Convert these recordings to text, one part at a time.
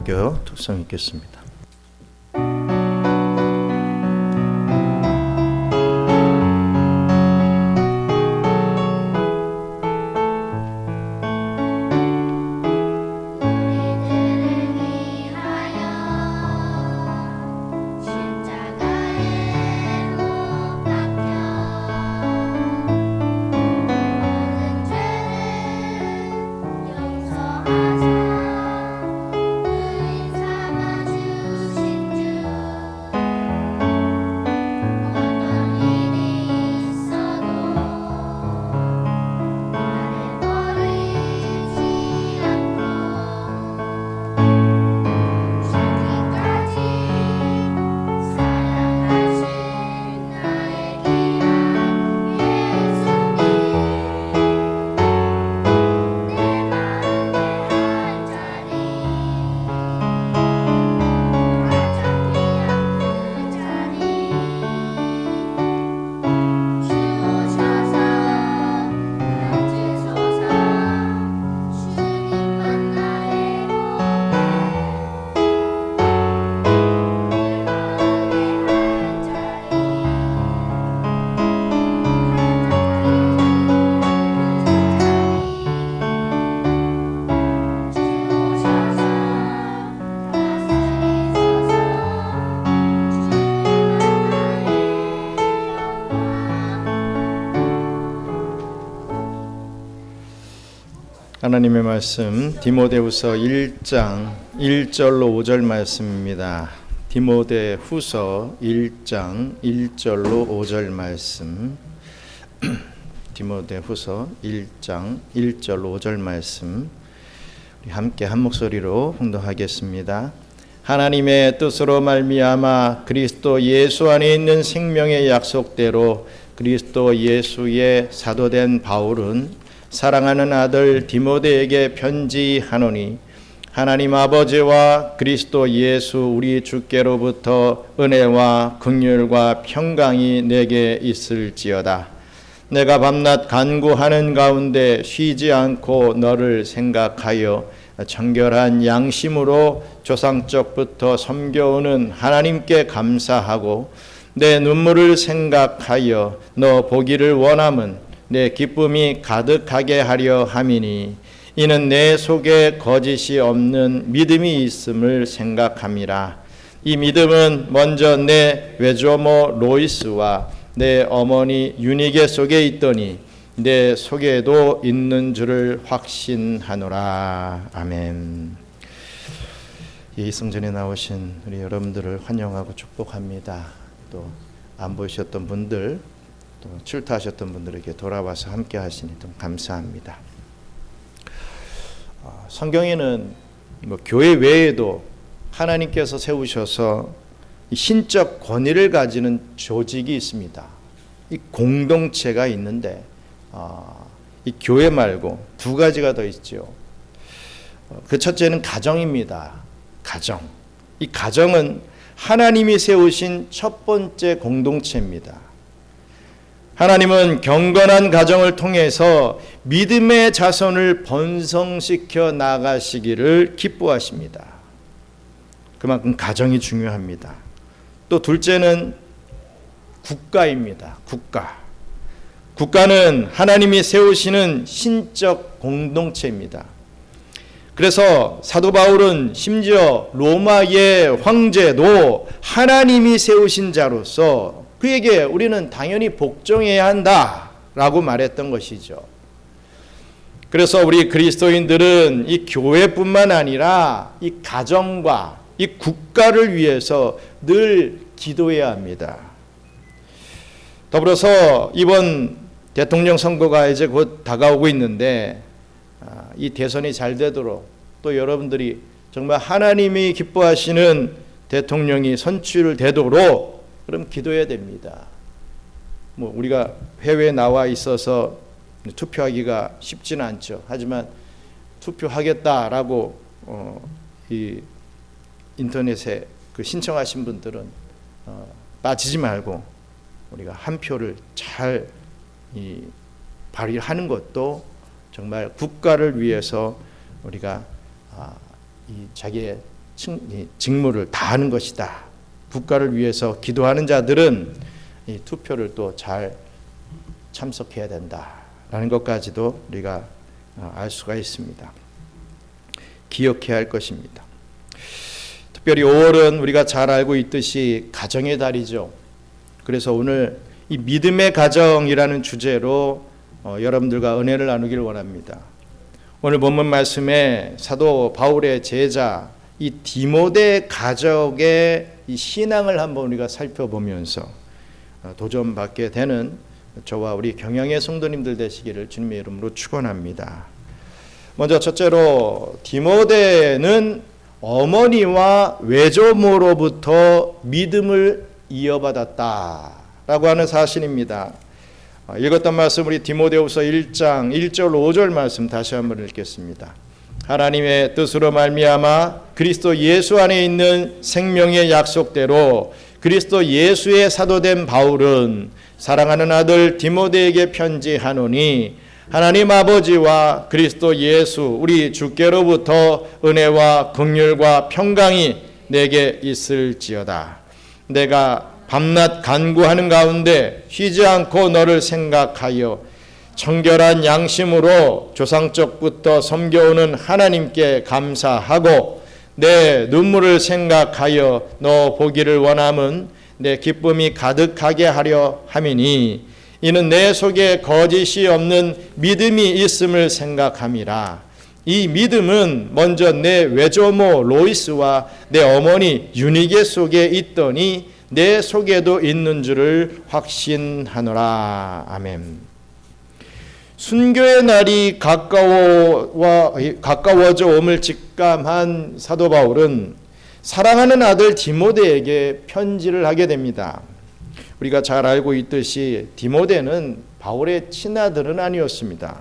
성경 독성 읽겠습니다. 하나님의 말씀 디모데후서 1장 1절로 5절 말씀입니다. 디모데후서 1장 1절로 5절 말씀. 디모데후서 1장 1절로 5절 말씀. 우리 함께 한 목소리로 봉독하겠습니다. 하나님의 뜻으로 말미암아 그리스도 예수 안에 있는 생명의 약속대로 그리스도 예수의 사도된 바울은 사랑하는 아들 디모데에게 편지하노니 하나님 아버지와 그리스도 예수 우리 주께로부터 은혜와 긍휼과 평강이 내게 있을지어다. 내가 밤낮 간구하는 가운데 쉬지 않고 너를 생각하여 정결한 양심으로 조상적부터 섬겨오는 하나님께 감사하고 내 눈물을 생각하여 너 보기를 원함은 내 기쁨이 가득하게 하려 함이니 이는 내 속에 거짓이 없는 믿음이 있음을 생각함이라. 이 믿음은 먼저 내 외조모 로이스와 내 어머니 유니게 속에 있더니 내 속에도 있는 줄을 확신하노라. 아멘. 이 성전에 나오신 우리 여러분들을 환영하고 축복합니다. 또 안 보이셨던 분들, 또 출타하셨던 분들에게 돌아와서 함께 하시니 좀 감사합니다. 성경에는 교회 외에도 하나님께서 세우셔서 신적 권위를 가지는 조직이 있습니다. 이 공동체가 있는데 이 교회 말고 두 가지가 더 있죠. 그 첫째는 가정입니다. 가정. 이 가정은 하나님이 세우신 첫 번째 공동체입니다. 하나님은 경건한 가정을 통해서 믿음의 자손을 번성시켜 나가시기를 기뻐하십니다. 그만큼 가정이 중요합니다. 또 둘째는 국가입니다. 국가. 국가는 하나님이 세우시는 신적 공동체입니다. 그래서 사도 바울은 심지어 로마의 황제도 하나님이 세우신 자로서 그에게 우리는 당연히 복종해야 한다라고 말했던 것이죠. 그래서 우리 그리스도인들은 이 교회뿐만 아니라 이 가정과 이 국가를 위해서 늘 기도해야 합니다. 더불어서 이번 대통령 선거가 이제 곧 다가오고 있는데 이 대선이 잘 되도록 또 여러분들이 정말 하나님이 기뻐하시는 대통령이 선출되도록 그럼 기도해야 됩니다. 우리가 해외에 나와 있어서 투표하기가 쉽지는 않죠. 하지만 투표하겠다라고 이 인터넷에 그 신청하신 분들은 빠지지 말고 우리가 한 표를 잘 발휘하는 것도 정말 국가를 위해서 우리가 이 자기의 직무를 다하는 것이다. 국가를 위해서 기도하는 자들은 이 투표를 또 잘 참석해야 된다라는 것까지도 우리가 알 수가 있습니다. 기억해야 할 것입니다. 특별히 5월은 우리가 잘 알고 있듯이 가정의 달이죠. 그래서 오늘 이 믿음의 가정이라는 주제로 여러분들과 은혜를 나누기를 원합니다. 오늘 본문 말씀에 사도 바울의 제자 이 디모데 가족의 이 신앙을 한번 우리가 살펴보면서 도전받게 되는 저와 우리 경영의 성도님들 되시기를 주님의 이름으로 축원합니다. 먼저 첫째로 디모데는 어머니와 외조모로부터 믿음을 이어받았다라고 하는 사실입니다. 읽었던 말씀 우리 디모데후서 1장 1절 5절 말씀 다시 한번 읽겠습니다. 하나님의 뜻으로 말미암아 그리스도 예수 안에 있는 생명의 약속대로 그리스도 예수의 사도된 바울은 사랑하는 아들 디모데에게 편지하노니 하나님 아버지와 그리스도 예수 우리 주께로부터 은혜와 긍휼과 평강이 내게 있을지어다. 내가 밤낮 간구하는 가운데 쉬지 않고 너를 생각하여 청결한 양심으로 조상적부터 섬겨오는 하나님께 감사하고 내 눈물을 생각하여 너 보기를 원함은 내 기쁨이 가득하게 하려 함이니 이는 내 속에 거짓이 없는 믿음이 있음을 생각함이라. 이 믿음은 먼저 내 외조모 로이스와 내 어머니 유니게 속에 있더니 내 속에도 있는 줄을 확신하노라. 아멘. 순교의 날이 가까워져 옴을 직감한 사도 바울은 사랑하는 아들 디모데에게 편지를 하게 됩니다. 우리가 잘 알고 있듯이 디모데는 바울의 친아들은 아니었습니다.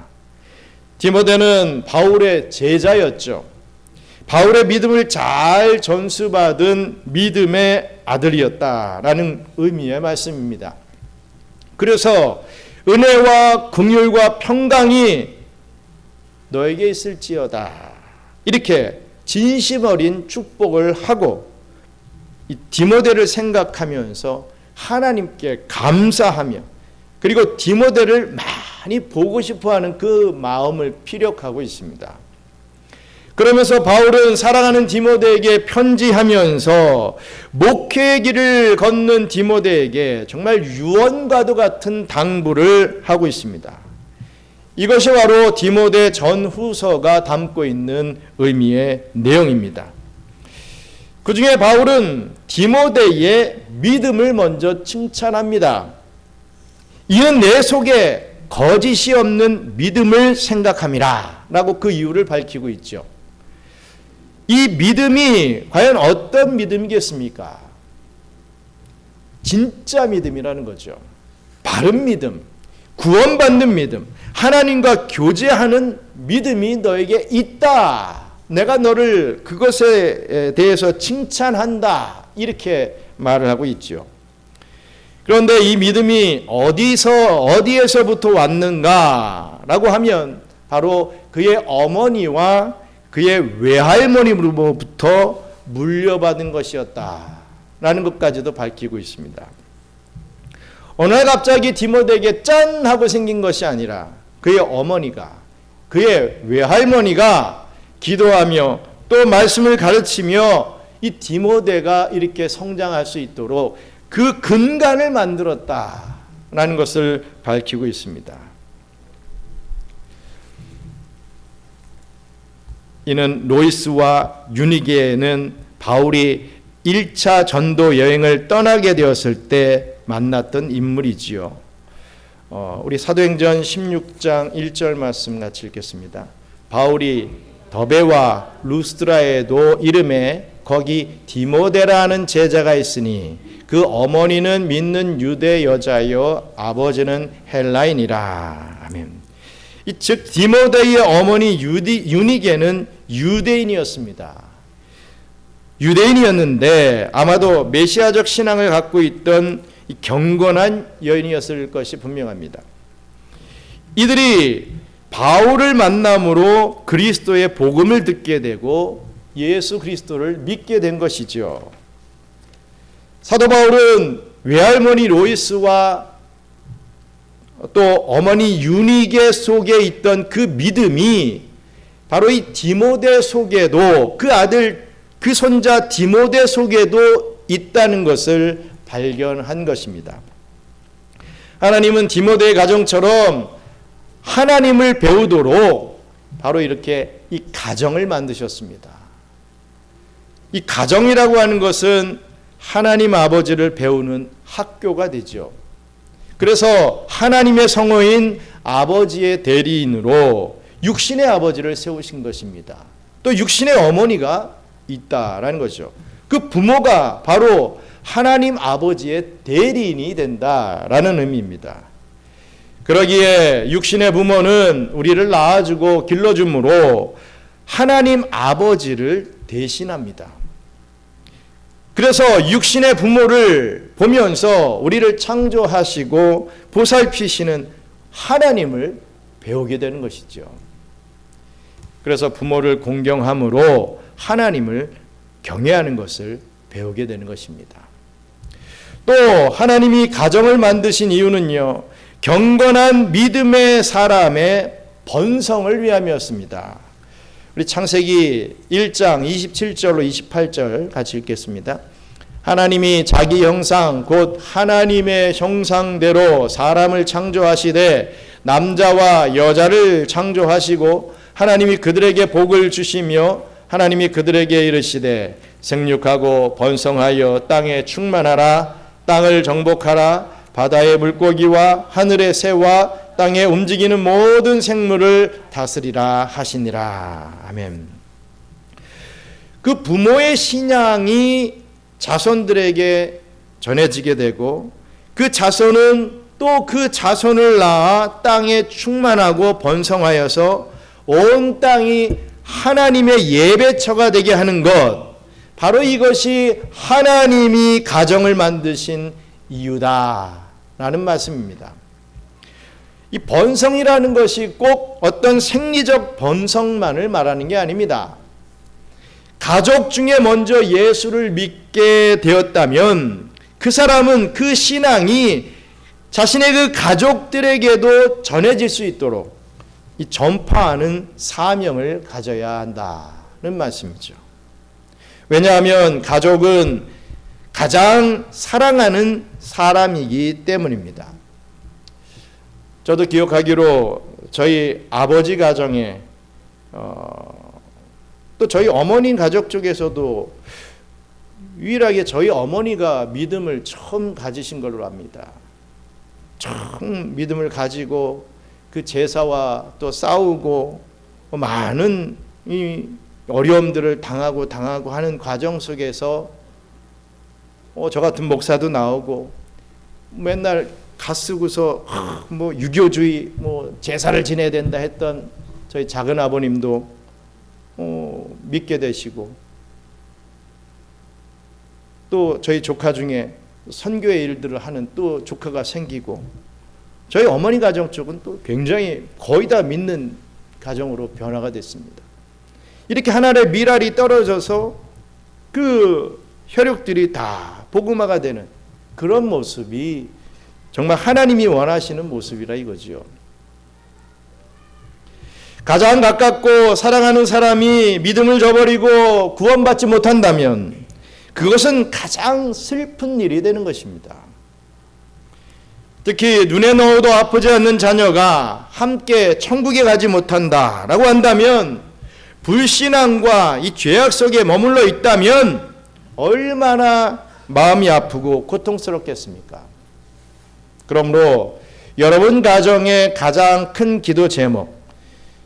디모데는 바울의 제자였죠. 바울의 믿음을 잘 전수받은 믿음의 아들이었다라는 의미의 말씀입니다. 그래서 은혜와 긍휼과 평강이 너에게 있을지어다 이렇게 진심 어린 축복을 하고 이 디모데를 생각하면서 하나님께 감사하며 그리고 디모데를 많이 보고 싶어하는 그 마음을 피력하고 있습니다. 그러면서 바울은 사랑하는 디모데에게 편지하면서 목회의 길을 걷는 디모데에게 정말 유언과도 같은 당부를 하고 있습니다. 이것이 바로 디모데 전후서가 담고 있는 의미의 내용입니다. 그 중에 바울은 디모데의 믿음을 먼저 칭찬합니다. 이는 내 속에 거짓이 없는 믿음을 생각함이라 라고 그 이유를 밝히고 있죠. 이 믿음이 과연 어떤 믿음이겠습니까? 진짜 믿음이라는 거죠. 바른 믿음, 구원받는 믿음, 하나님과 교제하는 믿음이 너에게 있다. 내가 너를 그것에 대해서 칭찬한다. 이렇게 말을 하고 있죠. 그런데 이 믿음이 어디에서부터 왔는가라고 하면 바로 그의 어머니와 그의 외할머니로부터 물려받은 것이었다라는 것까지도 밝히고 있습니다. 어느 날 갑자기 디모데에게 짠 하고 생긴 것이 아니라 그의 어머니가 그의 외할머니가 기도하며 또 말씀을 가르치며 이 디모데가 이렇게 성장할 수 있도록 그 근간을 만들었다라는 것을 밝히고 있습니다. 이는 로이스와 유니게는 바울이 1차 전도 여행을 떠나게 되었을 때 만났던 인물이지요. 우리 사도행전 16장 1절 말씀 같이 읽겠습니다. 바울이 더베와 루스드라에도 이름에 거기 디모데라는 제자가 있으니 그 어머니는 믿는 유대 여자요 아버지는 헬라인이라. 아멘. 즉 디모데의 어머니 유니게는 유대인이었습니다. 유대인이었는데 아마도 메시아적 신앙을 갖고 있던 경건한 여인이었을 것이 분명합니다. 이들이 바울을 만남으로 그리스도의 복음을 듣게 되고 예수 그리스도를 믿게 된 것이죠. 사도 바울은 외할머니 로이스와 또 어머니 유니게 속에 있던 그 믿음이 바로 이 디모데 속에도, 그 아들, 그 손자 디모데 속에도 있다는 것을 발견한 것입니다. 하나님은 디모데의 가정처럼 하나님을 배우도록 바로 이렇게 이 가정을 만드셨습니다. 이 가정이라고 하는 것은 하나님 아버지를 배우는 학교가 되죠. 그래서 하나님의 성호인 아버지의 대리인으로 육신의 아버지를 세우신 것입니다. 또 육신의 어머니가 있다라는 거죠. 그 부모가 바로 하나님 아버지의 대리인이 된다라는 의미입니다. 그러기에 육신의 부모는 우리를 낳아주고 길러줌으로 하나님 아버지를 대신합니다. 그래서 육신의 부모를 보면서 우리를 창조하시고 보살피시는 하나님을 배우게 되는 것이죠. 그래서 부모를 공경함으로 하나님을 경외하는 것을 배우게 되는 것입니다. 또 하나님이 가정을 만드신 이유는요, 경건한 믿음의 사람의 번성을 위함이었습니다. 우리 창세기 1장 27절로 28절 같이 읽겠습니다. 하나님이 자기 형상 곧 하나님의 형상대로 사람을 창조하시되 남자와 여자를 창조하시고 하나님이 그들에게 복을 주시며 하나님이 그들에게 이르시되 생육하고 번성하여 땅에 충만하라. 땅을 정복하라. 바다의 물고기와 하늘의 새와 땅에 움직이는 모든 생물을 다스리라 하시니라. 아멘. 그 부모의 신앙이 자손들에게 전해지게 되고 그 자손은 또 그 자손을 낳아 땅에 충만하고 번성하여서 온 땅이 하나님의 예배처가 되게 하는 것, 바로 이것이 하나님이 가정을 만드신 이유다라는 말씀입니다. 이 번성이라는 것이 꼭 어떤 생리적 번성만을 말하는 게 아닙니다. 가족 중에 먼저 예수를 믿게 되었다면 그 사람은 그 신앙이 자신의 그 가족들에게도 전해질 수 있도록 이 전파하는 사명을 가져야 한다는 말씀이죠. 왜냐하면 가족은 가장 사랑하는 사람이기 때문입니다. 저도 기억하기로 저희 아버지 가정에 또 저희 어머니 가족 쪽에서도 유일하게 저희 어머니가 믿음을 처음 가지신 걸로 압니다. 처음 믿음을 가지고 그 제사와 또 싸우고 많은 이 어려움들을 당하고 하는 과정 속에서 저 같은 목사도 나오고 맨날 가쓰고서 뭐 유교주의 제사를 지내야 된다 했던 저희 작은 아버님도 믿게 되시고, 또 저희 조카 중에 선교의 일들을 하는 또 조카가 생기고, 저희 어머니 가정 쪽은 또 굉장히 거의 다 믿는 가정으로 변화가 됐습니다. 이렇게 하나의 밀알이 떨어져서 그 혈육들이 다 복음화가 되는 그런 모습이 정말 하나님이 원하시는 모습이라 이거지요. 가장 가깝고 사랑하는 사람이 믿음을 저버리고 구원받지 못한다면 그것은 가장 슬픈 일이 되는 것입니다. 특히 눈에 넣어도 아프지 않는 자녀가 함께 천국에 가지 못한다라고 한다면, 불신앙과 이 죄악 속에 머물러 있다면 얼마나 마음이 아프고 고통스럽겠습니까? 그러므로 여러분 가정의 가장 큰 기도 제목,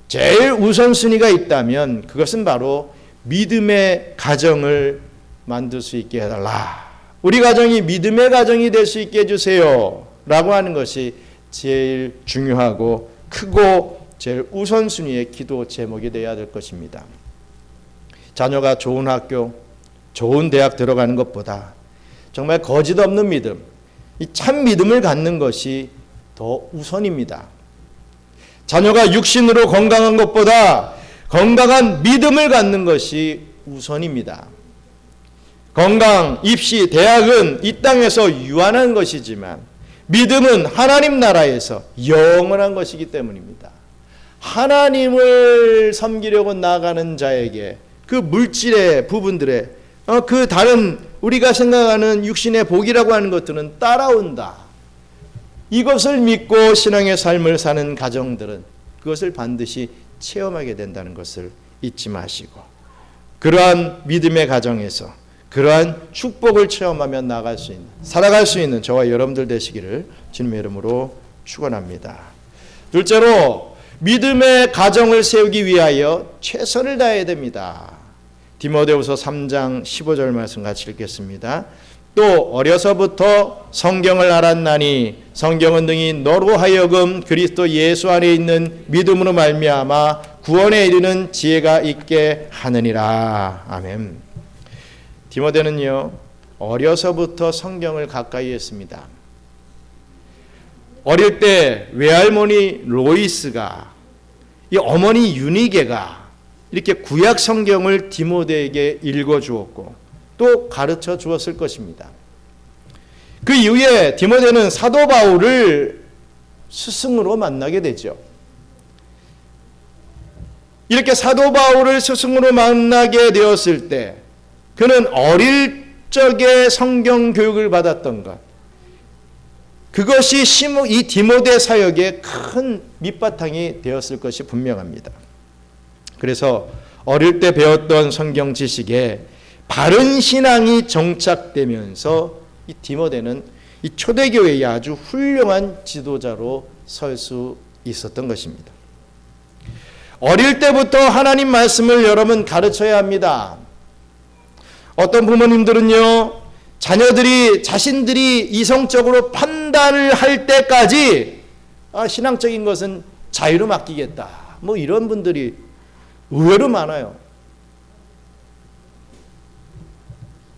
제일 우선순위가 있다면 그것은 바로 믿음의 가정을 만들 수 있게 해달라. 우리 가정이 믿음의 가정이 될 수 있게 해주세요 라고 하는 것이 제일 중요하고 크고 제일 우선순위의 기도 제목이 되어야 될 것입니다. 자녀가 좋은 학교, 좋은 대학 들어가는 것보다 정말 거짓 없는 믿음, 이 참 믿음을 갖는 것이 더 우선입니다. 자녀가 육신으로 건강한 것보다 건강한 믿음을 갖는 것이 우선입니다. 건강, 입시, 대학은 이 땅에서 유한한 것이지만 믿음은 하나님 나라에서 영원한 것이기 때문입니다. 하나님을 섬기려고 나가는 자에게 그 물질의 부분들에 그 다른 우리가 생각하는 육신의 복이라고 하는 것들은 따라온다. 이것을 믿고 신앙의 삶을 사는 가정들은 그것을 반드시 체험하게 된다는 것을 잊지 마시고, 그러한 믿음의 가정에서 그러한 축복을 체험하며 나아갈 수 있는, 살아갈 수 있는 저와 여러분들 되시기를 주님의 이름으로 축원합니다. 둘째로, 믿음의 가정을 세우기 위하여 최선을 다해야 됩니다. 디모데후서 3장 15절 말씀 같이 읽겠습니다. 또 어려서부터 성경을 알았나니 성경은 능히 너로 하여금 그리스도 예수 안에 있는 믿음으로 말미암아 구원에 이르는 지혜가 있게 하느니라. 아멘. 디모데는요, 어려서부터 성경을 가까이 했습니다. 어릴 때 외할머니 로이스가, 이 어머니 유니게가 이렇게 구약 성경을 디모데에게 읽어주었고 또 가르쳐 주었을 것입니다. 그 이후에 디모데는 사도 바울을 스승으로 만나게 되죠. 이렇게 사도 바울을 스승으로 만나게 되었을 때 그는 어릴 적에 성경 교육을 받았던 것, 그것이 이 디모데 사역의 큰 밑바탕이 되었을 것이 분명합니다. 그래서 어릴 때 배웠던 성경 지식에 바른 신앙이 정착되면서 이 디모데는 이 초대교회의 아주 훌륭한 지도자로 설 수 있었던 것입니다. 어릴 때부터 하나님 말씀을 여러분 가르쳐야 합니다. 어떤 부모님들은요, 자녀들이 자신들이 이성적으로 판단을 할 때까지 신앙적인 것은 자유로 맡기겠다, 뭐 이런 분들이 의외로 많아요.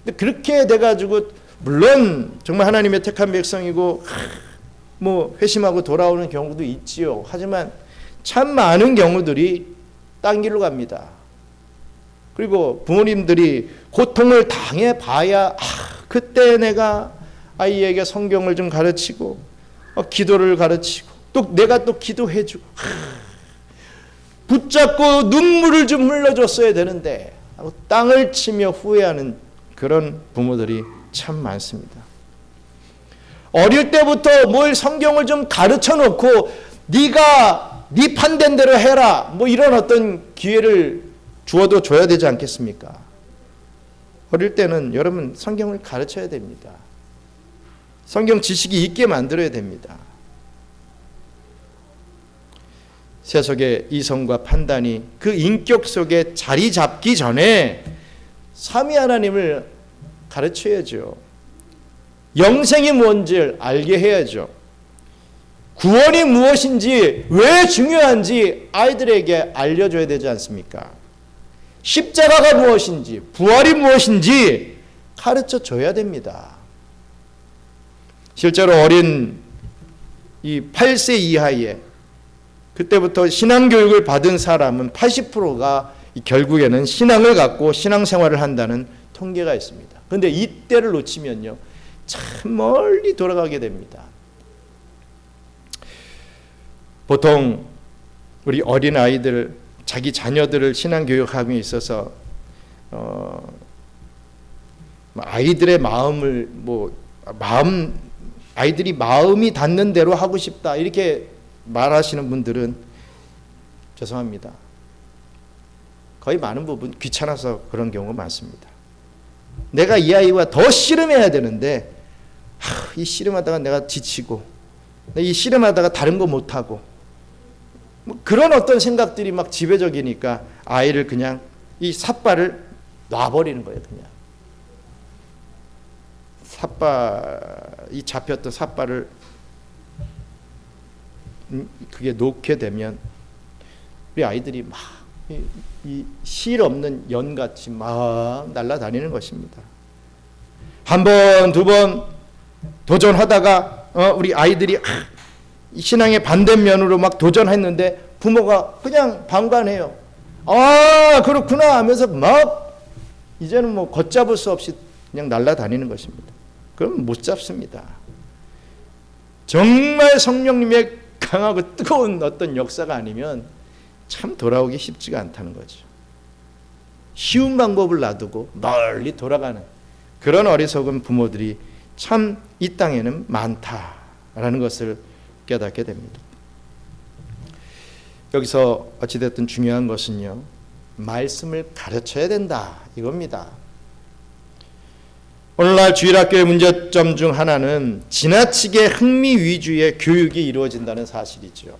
근데 그렇게 돼가지고 물론 정말 하나님의 택한 백성이고 뭐 회심하고 돌아오는 경우도 있지요. 하지만 참 많은 경우들이 딴 길로 갑니다. 그리고 부모님들이 고통을 당해봐야 그때 내가 아이에게 성경을 좀 가르치고 기도를 가르치고 또 내가 또 기도해주고 붙잡고 눈물을 좀 흘려줬어야 되는데 하고 땅을 치며 후회하는 그런 부모들이 참 많습니다. 어릴 때부터 뭘 성경을 좀 가르쳐 놓고 네가 네 판된 대로 해라, 뭐 이런 어떤 기회를 주어도 줘야 되지 않겠습니까? 어릴 때는 여러분 성경을 가르쳐야 됩니다. 성경 지식이 있게 만들어야 됩니다. 세속의 이성과 판단이 그 인격 속에 자리 잡기 전에 삼위 하나님을 가르쳐야죠. 영생이 뭔지를 알게 해야죠. 구원이 무엇인지, 왜 중요한지 아이들에게 알려줘야 되지 않습니까? 십자가가 무엇인지, 부활이 무엇인지 가르쳐 줘야 됩니다. 실제로 어린 이 8세 이하의 그때부터 신앙교육을 받은 사람은 80%가 결국에는 신앙을 갖고 신앙생활을 한다는 통계가 있습니다. 그런데 이때를 놓치면요, 참 멀리 돌아가게 됩니다. 보통 우리 어린 아이들, 자기 자녀들을 신앙교육함에 있어서 아이들의 마음을 아이들이 마음이 닿는 대로 하고 싶다 이렇게 말하시는 분들은 죄송합니다. 거의 많은 부분 귀찮아서 그런 경우가 많습니다. 내가 이 아이와 더 씨름해야 되는데 이 씨름하다가 내가 지치고 이 씨름하다가 다른 거 못하고 뭐 그런 어떤 생각들이 막 지배적이니까 아이를 그냥 이 삿발을 놔버리는 거예요. 그냥 이 잡혔던 삿발을 그게 놓게 되면 우리 아이들이 막 이 실 없는 연같이 막 날아다니는 것입니다. 한 번, 두 번 도전하다가 우리 아이들이 신앙의 반대면으로 막 도전했는데 부모가 그냥 방관해요. 그렇구나 하면서 막 이제는 뭐 걷잡을 수 없이 그냥 날아다니는 것입니다. 그럼 못 잡습니다. 정말 성령님의 강하고 뜨거운 어떤 역사가 아니면 참 돌아오기 쉽지가 않다는 거죠. 쉬운 방법을 놔두고 멀리 돌아가는 그런 어리석은 부모들이 참 이 땅에는 많다라는 것을 깨닫게 됩니다. 여기서 어찌됐든 중요한 것은요, 말씀을 가르쳐야 된다 이겁니다. 오늘날 주일학교의 문제점 중 하나는 지나치게 흥미 위주의 교육이 이루어진다는 사실이죠.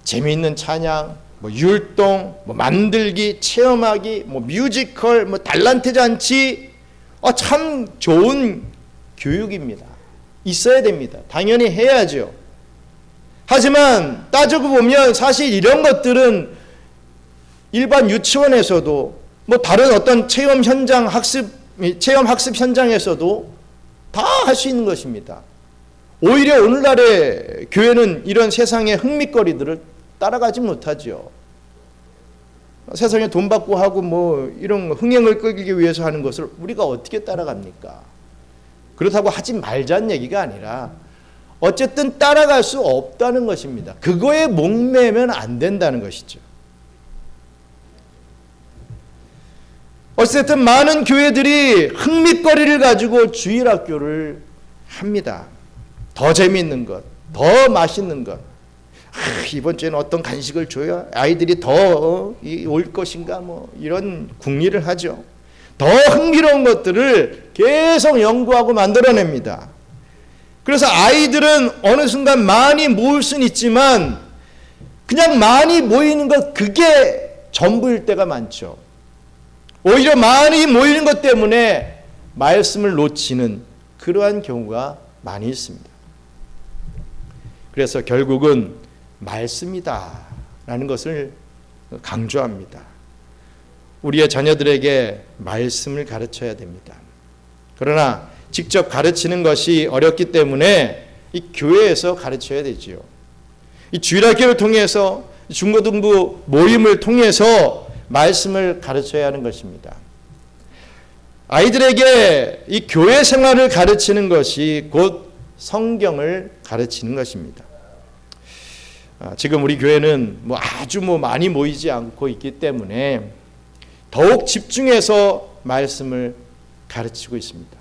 재미있는 찬양, 율동, 만들기, 체험하기, 뮤지컬, 달란트 잔치, 참 좋은 교육입니다. 있어야 됩니다. 당연히 해야죠. 하지만 따지고 보면 사실 이런 것들은 일반 유치원에서도 다른 어떤 체험 학습 현장에서도 다 할 수 있는 것입니다. 오히려 오늘날의 교회는 이런 세상의 흥미거리들을 따라가지 못하죠. 세상에 돈 받고 하고 이런 흥행을 끌기 위해서 하는 것을 우리가 어떻게 따라갑니까? 그렇다고 하지 말자는 얘기가 아니라 어쨌든 따라갈 수 없다는 것입니다. 그거에 목매면 안 된다는 것이죠. 어쨌든 많은 교회들이 흥미거리를 가지고 주일학교를 합니다. 더 재미있는 것, 더 맛있는 것. 이번 주에는 어떤 간식을 줘야 아이들이 더 올 것인가 이런 궁리를 하죠. 더 흥미로운 것들을 계속 연구하고 만들어냅니다. 그래서 아이들은 어느 순간 많이 모일 수는 있지만 그냥 많이 모이는 것 그게 전부일 때가 많죠. 오히려 많이 모이는 것 때문에 말씀을 놓치는 그러한 경우가 많이 있습니다. 그래서 결국은 말씀이다 라는 것을 강조합니다. 우리의 자녀들에게 말씀을 가르쳐야 됩니다. 그러나 직접 가르치는 것이 어렵기 때문에 이 교회에서 가르쳐야 되지요. 이 주일학교를 통해서 중고등부 모임을 통해서 말씀을 가르쳐야 하는 것입니다. 아이들에게 이 교회 생활을 가르치는 것이 곧 성경을 가르치는 것입니다. 지금 우리 교회는 아주 많이 모이지 않고 있기 때문에 더욱 집중해서 말씀을 가르치고 있습니다.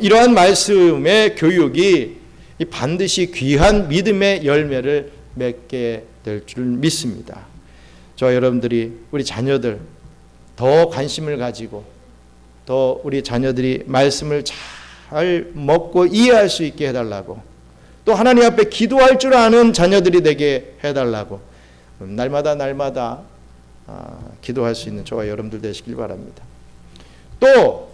이러한 말씀의 교육이 반드시 귀한 믿음의 열매를 맺게 될 줄 믿습니다. 저와 여러분들이 우리 자녀들 더 관심을 가지고 더 우리 자녀들이 말씀을 잘 먹고 이해할 수 있게 해달라고, 또 하나님 앞에 기도할 줄 아는 자녀들이 되게 해달라고 날마다 기도할 수 있는 저와 여러분들 되시길 바랍니다. 또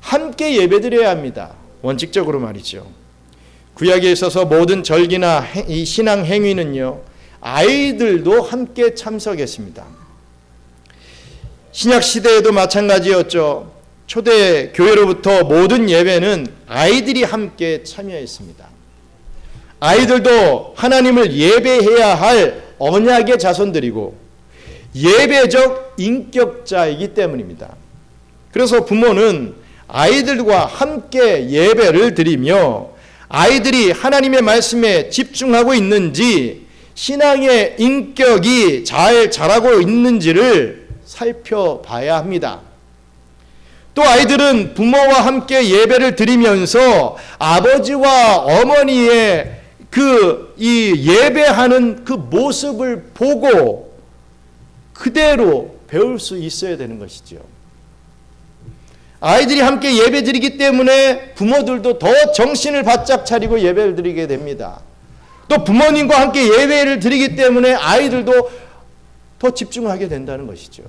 함께 예배드려야 합니다. 원칙적으로 말이죠. 구약에 있어서 모든 절기나 이 신앙 행위는요, 아이들도 함께 참석했습니다. 신약 시대에도 마찬가지였죠. 초대 교회로부터 모든 예배는 아이들이 함께 참여했습니다. 아이들도 하나님을 예배해야 할 언약의 자손들이고 예배적 인격자이기 때문입니다. 그래서 부모는 아이들과 함께 예배를 드리며 아이들이 하나님의 말씀에 집중하고 있는지, 신앙의 인격이 잘 자라고 있는지를 살펴봐야 합니다. 또 아이들은 부모와 함께 예배를 드리면서 아버지와 어머니의 이 예배하는 그 모습을 보고 그대로 배울 수 있어야 되는 것이죠. 아이들이 함께 예배 드리기 때문에 부모들도 더 정신을 바짝 차리고 예배를 드리게 됩니다. 또 부모님과 함께 예배를 드리기 때문에 아이들도 더 집중하게 된다는 것이죠.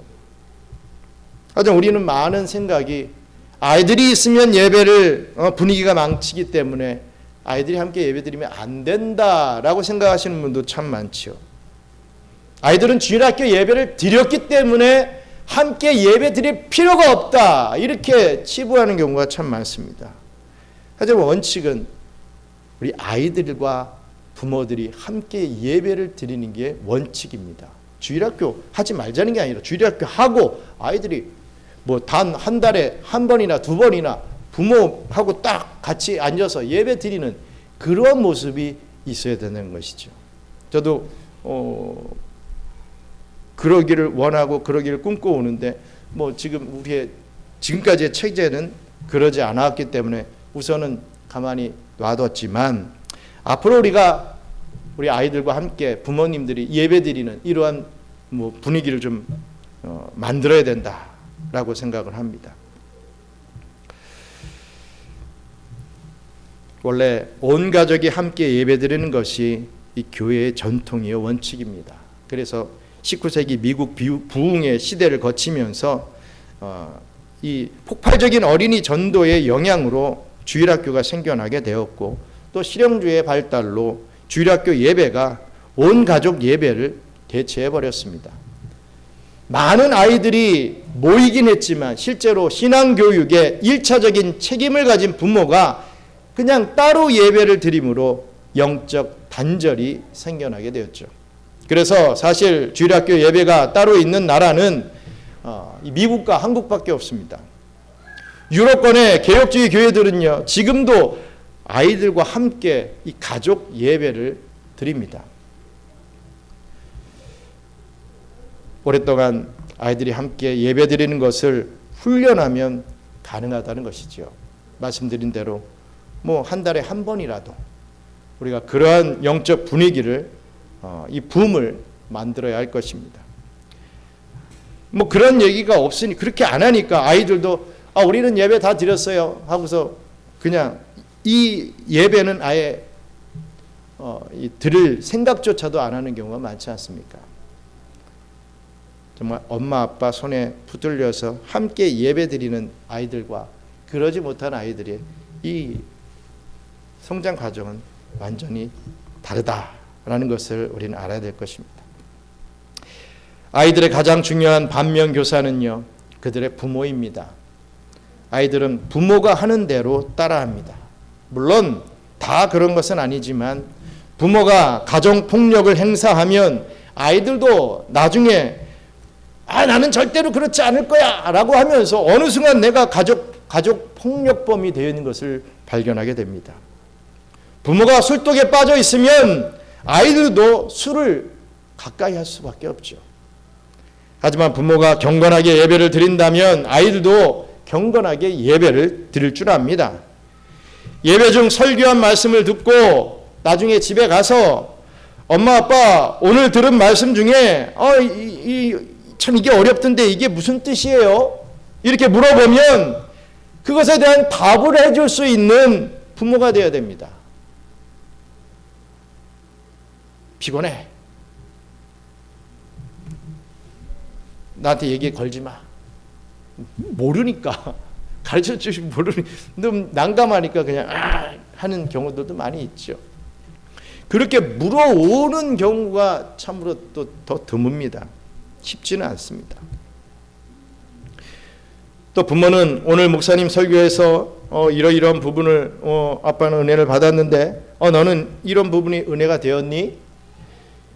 하지만 우리는 많은 생각이 아이들이 있으면 예배를 분위기가 망치기 때문에 아이들이 함께 예배 드리면 안 된다라고 생각하시는 분도 참 많죠. 아이들은 주일학교 예배를 드렸기 때문에 함께 예배 드릴 필요가 없다, 이렇게 치부하는 경우가 참 많습니다. 하지만 원칙은 우리 아이들과 부모들이 함께 예배를 드리는 게 원칙입니다. 주일학교 하지 말자는 게 아니라 주일학교 하고 아이들이 뭐 단 한 달에 한 번이나 두 번이나 부모하고 딱 같이 앉아서 예배 드리는 그런 모습이 있어야 되는 것이죠. 저도 그러기를 원하고 그러기를 꿈꿔오는데 뭐 지금 우리의 지금까지의 체제는 그러지 않았기 때문에 우선은 가만히 놔뒀지만 앞으로 우리가 우리 아이들과 함께 부모님들이 예배드리는 이러한 뭐 분위기를 좀 만들어야 된다라고 생각을 합니다. 원래 온 가족이 함께 예배드리는 것이 이 교회의 전통이요 원칙입니다. 그래서 19세기 미국 부흥의 시대를 거치면서 이 폭발적인 어린이 전도의 영향으로 주일학교가 생겨나게 되었고 또 실용주의의 발달로 주일학교 예배가 온 가족 예배를 대체해버렸습니다. 많은 아이들이 모이긴 했지만 실제로 신앙교육에 1차적인 책임을 가진 부모가 그냥 따로 예배를 드림으로 영적 단절이 생겨나게 되었죠. 그래서 사실 주일학교 예배가 따로 있는 나라는 미국과 한국밖에 없습니다. 유럽권의 개혁주의 교회들은요, 지금도 아이들과 함께 이 가족 예배를 드립니다. 오랫동안 아이들이 함께 예배 드리는 것을 훈련하면 가능하다는 것이죠. 말씀드린 대로 뭐 한 달에 한 번이라도 우리가 그러한 영적 분위기를 이 붐을 만들어야 할 것입니다. 뭐 그런 얘기가 없으니 그렇게 안 하니까 아이들도 우리는 예배 다 드렸어요 하고서 그냥 이 예배는 아예 드릴 생각조차도 안 하는 경우가 많지 않습니까? 정말 엄마 아빠 손에 붙들려서 함께 예배 드리는 아이들과 그러지 못한 아이들의 이 성장 과정은 완전히 다르다라는 것을 우리는 알아야 될 것입니다. 아이들의 가장 중요한 반면교사는요, 그들의 부모입니다. 아이들은 부모가 하는 대로 따라합니다. 물론 다 그런 것은 아니지만 부모가 가정폭력을 행사하면 아이들도 나중에 나는 절대로 그렇지 않을 거야 라고 하면서 어느 순간 내가 가족 폭력범이 되어 있는 것을 발견하게 됩니다. 부모가 술독에 빠져 있으면 아이들도 술을 가까이 할 수밖에 없죠. 하지만 부모가 경건하게 예배를 드린다면 아이들도 경건하게 예배를 드릴 줄 압니다. 예배 중 설교한 말씀을 듣고 나중에 집에 가서 엄마 아빠 오늘 들은 말씀 중에 참 이게 어렵던데 이게 무슨 뜻이에요? 이렇게 물어보면 그것에 대한 답을 해줄 수 있는 부모가 되어야 됩니다. 피곤해. 나한테 얘기 걸지 마. 모르니까. 가르쳐주시 모르니 너무 난감하니까 그냥 하는 경우들도 많이 있죠. 그렇게 물어오는 경우가 참으로 또 더 드뭅니다. 쉽지는 않습니다. 또 부모는 오늘 목사님 설교에서 이러이러한 부분을 아빠는 은혜를 받았는데 너는 이런 부분이 은혜가 되었니?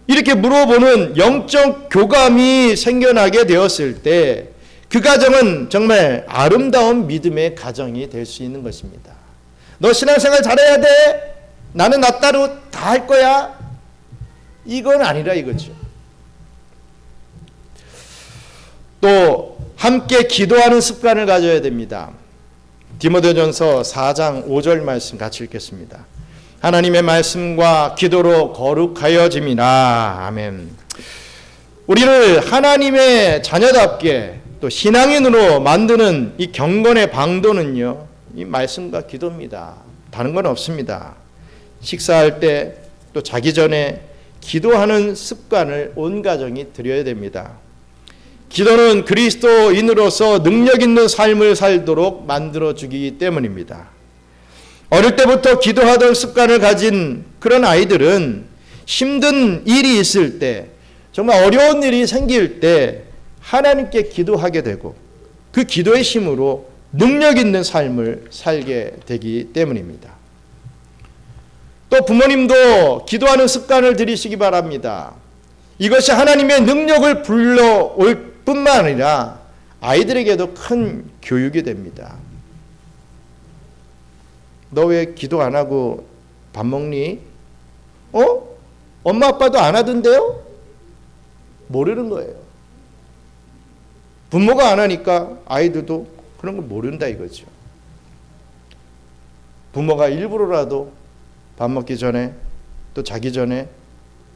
이렇게 물어보는 영적 교감이 생겨나게 되었을 때 그 가정은 정말 아름다운 믿음의 가정이 될 수 있는 것입니다. 너 신앙생활 잘해야 돼? 나는 나 따로 다 할 거야? 이건 아니라 이거죠. 또 함께 기도하는 습관을 가져야 됩니다. 디모데전서 4장 5절 말씀 같이 읽겠습니다. 하나님의 말씀과 기도로 거룩하여짐이라. 아멘. 우리를 하나님의 자녀답게 또 신앙인으로 만드는 이 경건의 방도는요, 이 말씀과 기도입니다. 다른 건 없습니다. 식사할 때 또 자기 전에 기도하는 습관을 온 가정이 들여야 됩니다. 기도는 그리스도인으로서 능력 있는 삶을 살도록 만들어주기 때문입니다. 어릴 때부터 기도하던 습관을 가진 그런 아이들은 힘든 일이 있을 때, 정말 어려운 일이 생길 때 하나님께 기도하게 되고 그 기도의 힘으로 능력 있는 삶을 살게 되기 때문입니다. 또 부모님도 기도하는 습관을 들이시기 바랍니다. 이것이 하나님의 능력을 불러올 뿐만 아니라 아이들에게도 큰 교육이 됩니다. 너 왜 기도 안 하고 밥 먹니? 엄마 아빠도 안 하던데요? 모르는 거예요. 부모가 안 하니까 아이들도 그런 걸 모른다 이거죠. 부모가 일부러라도 밥 먹기 전에 또 자기 전에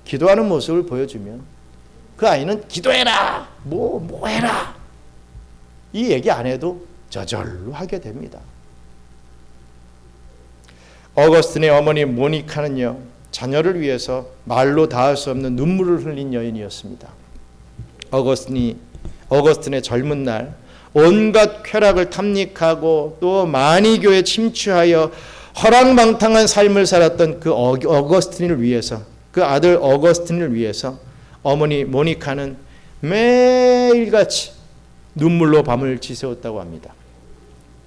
기도하는 모습을 보여주면 그 아이는 기도해라, 뭐 해라, 이 얘기 안 해도 저절로 하게 됩니다. 어거스틴의 어머니 모니카는요, 자녀를 위해서 말로 다할 수 없는 눈물을 흘린 여인이었습니다. 어거스틴의 젊은 날 온갖 쾌락을 탐닉하고 또 많이 교회에 침투하여 허랑방탕한 삶을 살았던 그 어거스틴을 위해서, 그 아들 어거스틴을 위해서 어머니 모니카는 매일같이 눈물로 밤을 지새웠다고 합니다.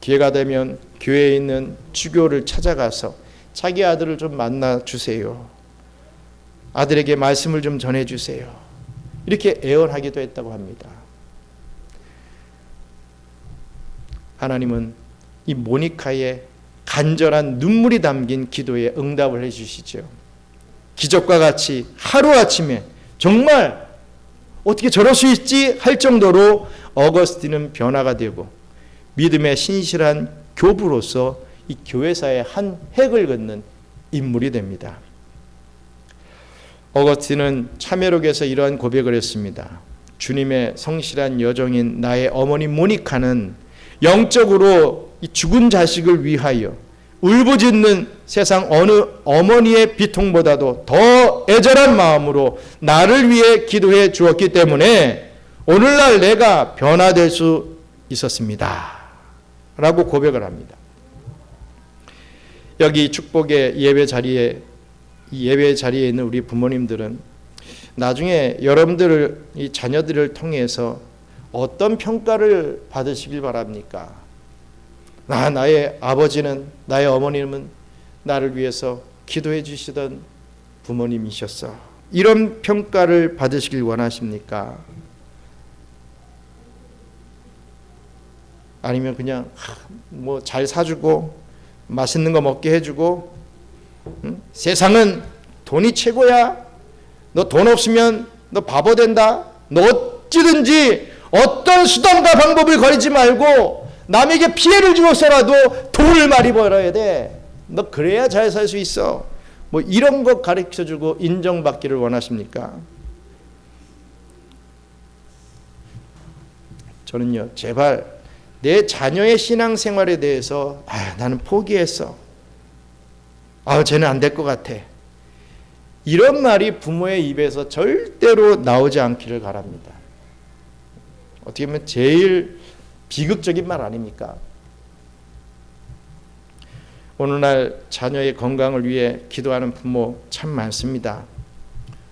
기회가 되면 교회에 있는 주교를 찾아가서 자기 아들을 좀 만나주세요, 아들에게 말씀을 좀 전해주세요, 이렇게 애원하기도 했다고 합니다. 하나님은 이 모니카의 간절한 눈물이 담긴 기도에 응답을 해주시죠. 기적과 같이 하루아침에 정말 어떻게 저럴 수 있지 할 정도로 어거스틴은 변화가 되고 믿음의 신실한 교부로서 이 교회사의 한 획을 긋는 인물이 됩니다. 어거스틴은 참회록에서 이러한 고백을 했습니다. 주님의 성실한 여종인 나의 어머니 모니카는 영적으로 이 죽은 자식을 위하여 울부짖는 세상 어느 어머니의 비통보다도 더 애절한 마음으로 나를 위해 기도해 주었기 때문에 오늘날 내가 변화될 수 있었습니다 라고 고백을 합니다. 여기 축복의 예배 자리에 있는 우리 부모님들은 나중에 여러분들을, 이 자녀들을 통해서 어떤 평가를 받으시길 바랍니까? 나의 아버지는, 나의 어머님은 나를 위해서 기도해 주시던 부모님이셨어, 이런 평가를 받으시길 원하십니까? 아니면 그냥 뭐 잘 사주고 맛있는 거 먹게 해주고, 세상은 돈이 최고야, 너 돈 없으면 너 바보 된다, 너 어찌든지 어떤 수단과 방법을 거리지 말고 남에게 피해를 주어서라도 돈을 많이 벌어야 돼, 너 그래야 잘 살 수 있어, 뭐 이런 거 가르쳐주고 인정받기를 원하십니까? 저는요, 제발 내 자녀의 신앙생활에 대해서 나는 포기했어, 쟤는 안 될 것 같아, 이런 말이 부모의 입에서 절대로 나오지 않기를 바랍니다. 어떻게 보면 제일 비극적인 말 아닙니까? 오늘날 자녀의 건강을 위해 기도하는 부모 참 많습니다.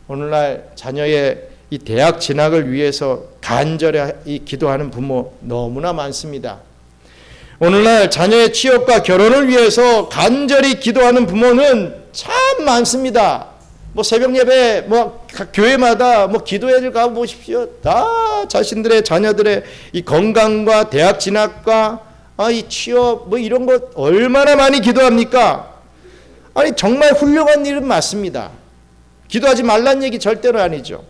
오늘날 자녀의 이 대학 진학을 위해서 간절히 기도하는 부모 너무나 많습니다. 오늘날 자녀의 취업과 결혼을 위해서 간절히 기도하는 부모는 참 많습니다. 뭐 새벽 예배, 뭐 교회마다 뭐 기도회를 가 보십시오. 다 자신들의 자녀들의 이 건강과 대학 진학과 이 취업 뭐 이런 것 얼마나 많이 기도합니까? 아니 정말 훌륭한 일은 맞습니다. 기도하지 말란 얘기 절대로 아니죠.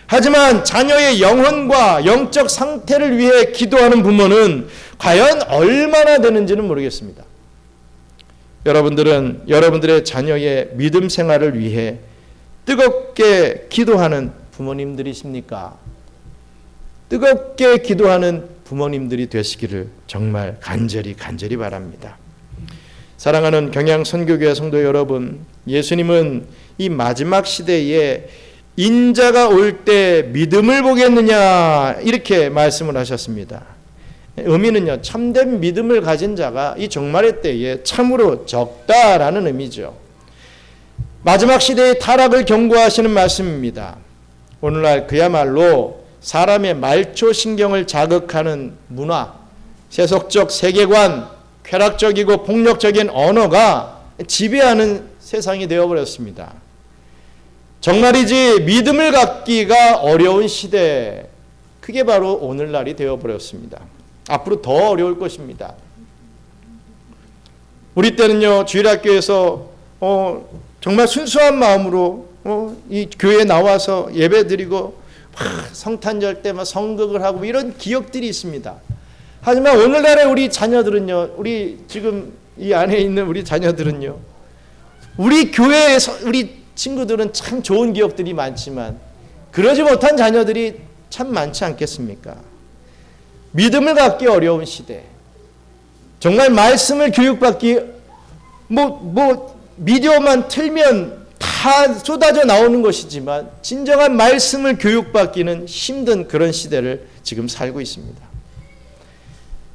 하지만 자녀의 영혼과 영적 상태를 위해 기도하는 부모는 과연 얼마나 되는지는 모르겠습니다. 여러분들은 여러분들의 자녀의 믿음 생활을 위해 뜨겁게 기도하는 부모님들이십니까? 뜨겁게 기도하는 부모님들이 되시기를 정말 간절히 바랍니다. 사랑하는 경양선교교회 성도 여러분, 예수님은 이 마지막 시대에 인자가 올 때 믿음을 보겠느냐 이렇게 말씀을 하셨습니다. 의미는요, 참된 믿음을 가진 자가 이 종말의 때에 참으로 적다라는 의미죠. 마지막 시대의 타락을 경고하시는 말씀입니다. 오늘날 그야말로 사람의 말초신경을 자극하는 문화, 세속적 세계관, 쾌락적이고 폭력적인 언어가 지배하는 세상이 되어버렸습니다. 정말이지 믿음을 갖기가 어려운 시대, 그게 바로 오늘날이 되어버렸습니다. 앞으로 더 어려울 것입니다. 우리 때는요, 주일학교에서 정말 순수한 마음으로 이 교회에 나와서 예배드리고 성탄절 때 막 성극을 하고 이런 기억들이 있습니다. 하지만 오늘날의 우리 자녀들은요, 우리 지금 이 안에 있는 우리 자녀들은요, 우리 교회에서 우리 친구들은 참 좋은 기억들이 많지만 그러지 못한 자녀들이 참 많지 않겠습니까? 믿음을 갖기 어려운 시대, 정말 말씀을 교육받기 미디어만 틀면 다 쏟아져 나오는 것이지만 진정한 말씀을 교육받기는 힘든 그런 시대를 지금 살고 있습니다.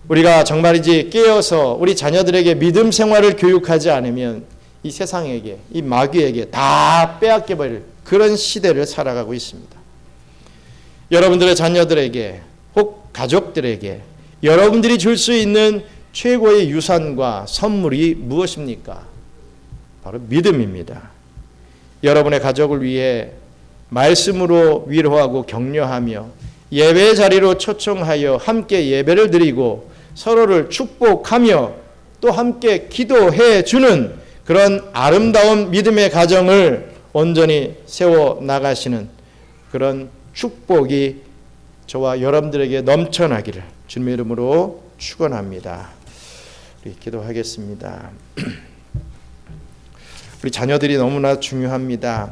우리가 정말이지 깨어서 우리 자녀들에게 믿음 생활을 교육하지 않으면 이 세상에게, 이 마귀에게 다 빼앗겨버릴 그런 시대를 살아가고 있습니다. 여러분들의 자녀들에게 혹 가족들에게 여러분들이 줄 수 있는 최고의 유산과 선물이 무엇입니까? 바로 믿음입니다. 여러분의 가족을 위해 말씀으로 위로하고 격려하며 예배 자리로 초청하여 함께 예배를 드리고 서로를 축복하며 또 함께 기도해 주는 그런 아름다운 믿음의 가정을 온전히 세워 나가시는 그런 축복이 저와 여러분들에게 넘쳐나기를 주님의 이름으로 축원합니다. 우리 기도하겠습니다. 우리 자녀들이 너무나 중요합니다.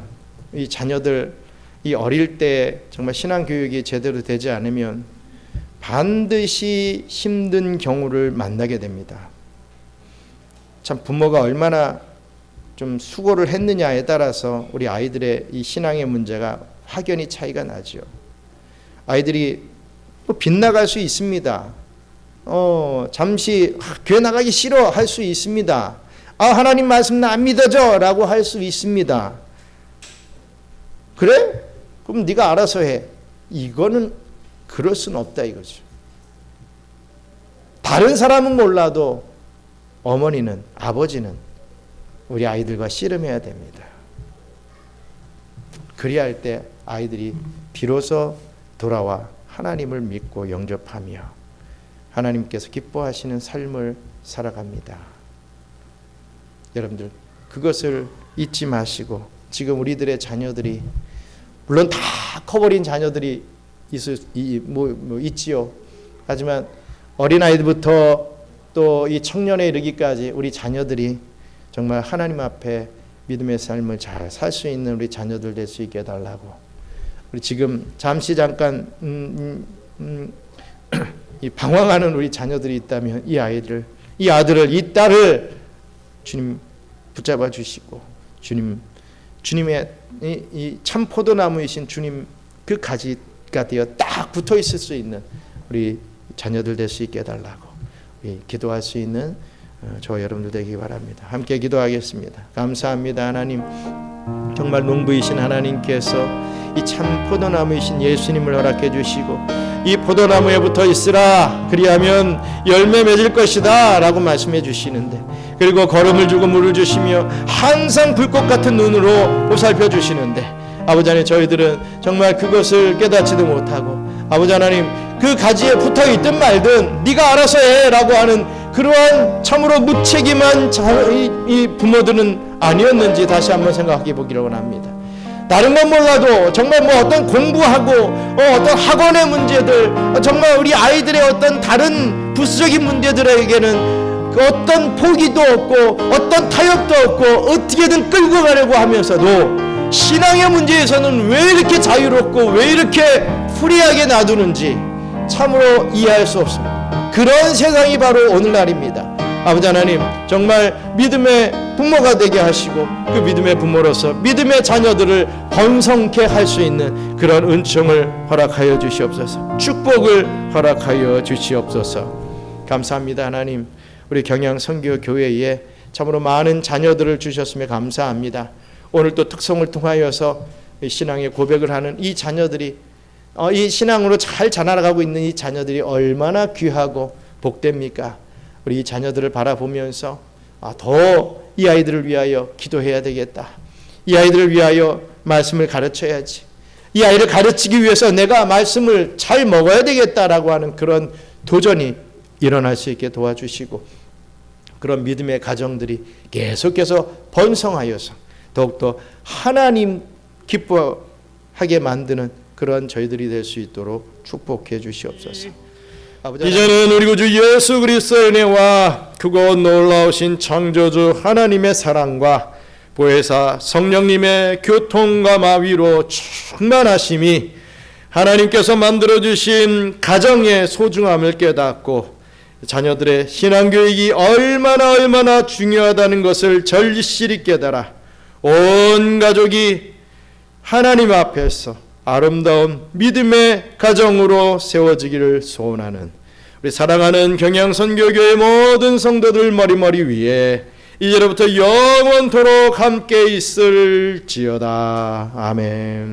이 자녀들 이 어릴 때 정말 신앙 교육이 제대로 되지 않으면 반드시 힘든 경우를 만나게 됩니다. 참 부모가 얼마나 좀 수고를 했느냐에 따라서 우리 아이들의 이 신앙의 문제가 확연히 차이가 나죠. 아이들이 빗나갈 수 있습니다. 잠시 교회 나가기 싫어 할 수 있습니다. 하나님 말씀 나 안 믿어져 라고 할 수 있습니다. 그래? 그럼 네가 알아서 해. 이거는 그럴 수는 없다 이거죠. 다른 사람은 몰라도 어머니는, 아버지는 우리 아이들과 씨름해야 됩니다. 그리할 때 아이들이 비로소 돌아와 하나님을 믿고 영접하며 하나님께서 기뻐하시는 삶을 살아갑니다. 여러분들 그것을 잊지 마시고 지금 우리들의 자녀들이 물론 다 커버린 자녀들이 있지요. 하지만 어린아이들부터 또 이 청년에 이르기까지 우리 자녀들이 정말 하나님 앞에 믿음의 삶을 잘 살 수 있는 우리 자녀들 될 수 있게 해달라고. 우리 지금 잠시 잠깐 이 방황하는 우리 자녀들이 있다면 이 아이들, 이 아들을, 이 딸을 주님 붙잡아 주시고 주님의 이 참 포도나무이신 주님 그 가지가 되어 딱 붙어 있을 수 있는 우리 자녀들 될 수 있게 해달라고 기도할 수 있는 저와 여러분들 되기 바랍니다. 함께 기도하겠습니다. 감사합니다. 하나님, 정말 농부이신 하나님께서 이 참 포도나무이신 예수님을 허락해 주시고 이 포도나무에 붙어 있으라 그리하면 열매 맺을 것이다 라고 말씀해 주시는데, 그리고 걸음을 주고 물을 주시며 항상 불꽃 같은 눈으로 보살펴 주시는데, 아버지 하나님, 저희들은 정말 그것을 깨닫지도 못하고 아버지 하나님, 그 가지에 붙어 있든 말든 네가 알아서 해 라고 하는 그러한 참으로 무책임한 이 부모들은 아니었는지 다시 한번 생각해 보기를 원합니다. 다른 건 몰라도 정말 어떤 공부하고 어떤 학원의 문제들, 정말 우리 아이들의 어떤 다른 부수적인 문제들에게는 어떤 포기도 없고 어떤 타협도 없고 어떻게든 끌고 가려고 하면서도 신앙의 문제에서는 왜 이렇게 자유롭고 왜 이렇게 프리하게 놔두는지 참으로 이해할 수 없습니다. 그런 세상이 바로 오늘날입니다. 아버지 하나님, 정말 믿음의 부모가 되게 하시고 그 믿음의 부모로서 믿음의 자녀들을 번성케 할 수 있는 그런 은총을 허락하여 주시옵소서. 축복을 허락하여 주시옵소서. 감사합니다. 하나님, 우리 경양 선교교회에 참으로 많은 자녀들을 주셨음에 감사합니다. 오늘 또 특성을 통하여서 신앙의 고백을 하는 이 자녀들이 이 신앙으로 잘 자라나가고 있는 이 자녀들이 얼마나 귀하고 복됩니까? 우리 이 자녀들을 바라보면서 더 이 아이들을 위하여 기도해야 되겠다. 이 아이들을 위하여 말씀을 가르쳐야지. 이 아이를 가르치기 위해서 내가 말씀을 잘 먹어야 되겠다라고 하는 그런 도전이 일어날 수 있게 도와주시고, 그런 믿음의 가정들이 계속해서 번성하여서 더욱더 하나님 기뻐하게 만드는 그런 저희들이 될 수 있도록 축복해 주시옵소서. 이제는 우리 구주 예수 그리스도의 은혜와 크고 놀라우신 창조주 하나님의 사랑과 보혜사 성령님의 교통과 마위로 충만하심이 하나님께서 만들어주신 가정의 소중함을 깨닫고 자녀들의 신앙교육이 얼마나 중요하다는 것을 절실히 깨달아 온 가족이 하나님 앞에서 아름다운 믿음의 가정으로 세워지기를 소원하는 우리 사랑하는 경양선교교회 모든 성도들 머리머리 위에 이제로부터 영원토록 함께 있을지어다. 아멘.